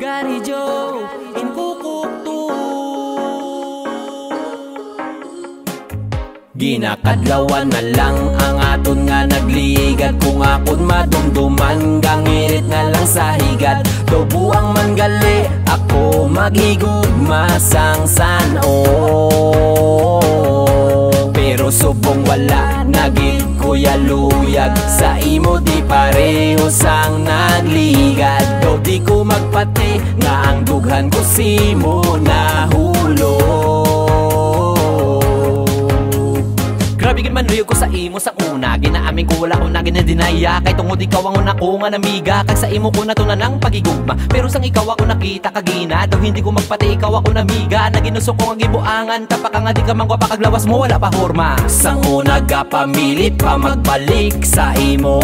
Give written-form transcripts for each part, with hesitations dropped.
Gary Joe in Kukuktu. Ginakadlawan na lang ang aton nga nagligat. Kung akon madumduman, gangirit na lang sa higat. Tubuang man gali, ako maghigugma sang san-o. Pero subong wala, nagit kuya luyag. Sa imo di pareho sang nagligat. Do di ko magpati, nga ang dughan ko simo nahulog. Grabe gid man luyog ko sa imo sa una. Ginaamin ko wala ko na ginadinaya. Kay tungod ikaw ang una ko nga namiga. Kay sa imo ko natunan ang pagigugma. Pero sang ikaw ako nakita kagina. Daw hindi ko magpati ikaw ako namiga. Naginusok ko ang gibuangan. Tapak nga di ka mangwa pa kaglawas mo wala pa horma. Sang una gapamilit pa magbalik sa imo.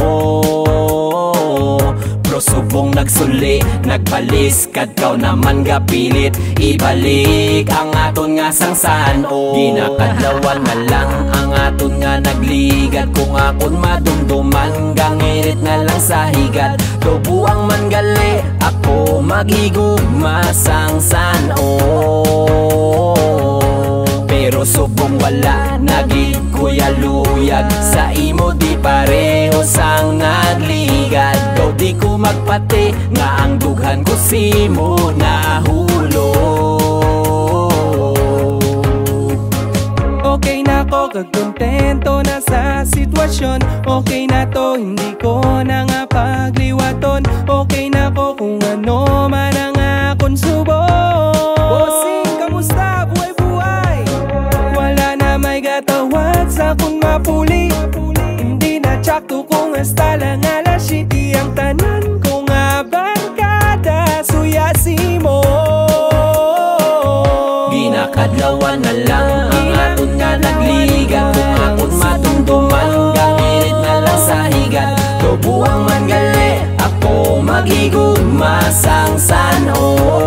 Pero subong nagsuli, nagpalis. Kadkaw naman gapilit. Ibalik ang aton nga sang san-o. Ginakadlawan na lang ang aton nga nagligat. Kung akon madumduman, gangirit na lang sa higat. Tubuang man gali, ako maghigugma sang san-o. Pero subong wala, nagit kuya luyag. Sa imo di pareho sang nagligat. Daw di ko magpati, nga ang dughan ko simo nahulog. Okay na ko, kagkontento na sa sitwasyon. Okay na to, hindi ko na nga pagliwaton. Okay na ko kung ano man ang akong subong. Bossing, kamusta? Buhay-buhay. Wala na may gatawad sa kung mapuli. Hindi na tsakto kung hasta lang alas city. Ang tanan ko nga barkada, suyasi mo. Ginakadlawan na lang ang aton nga nagligat. Kung akon madumduman, gangirit na lang sa higat. Tubuang man gali, ako maghigugma sang san-o.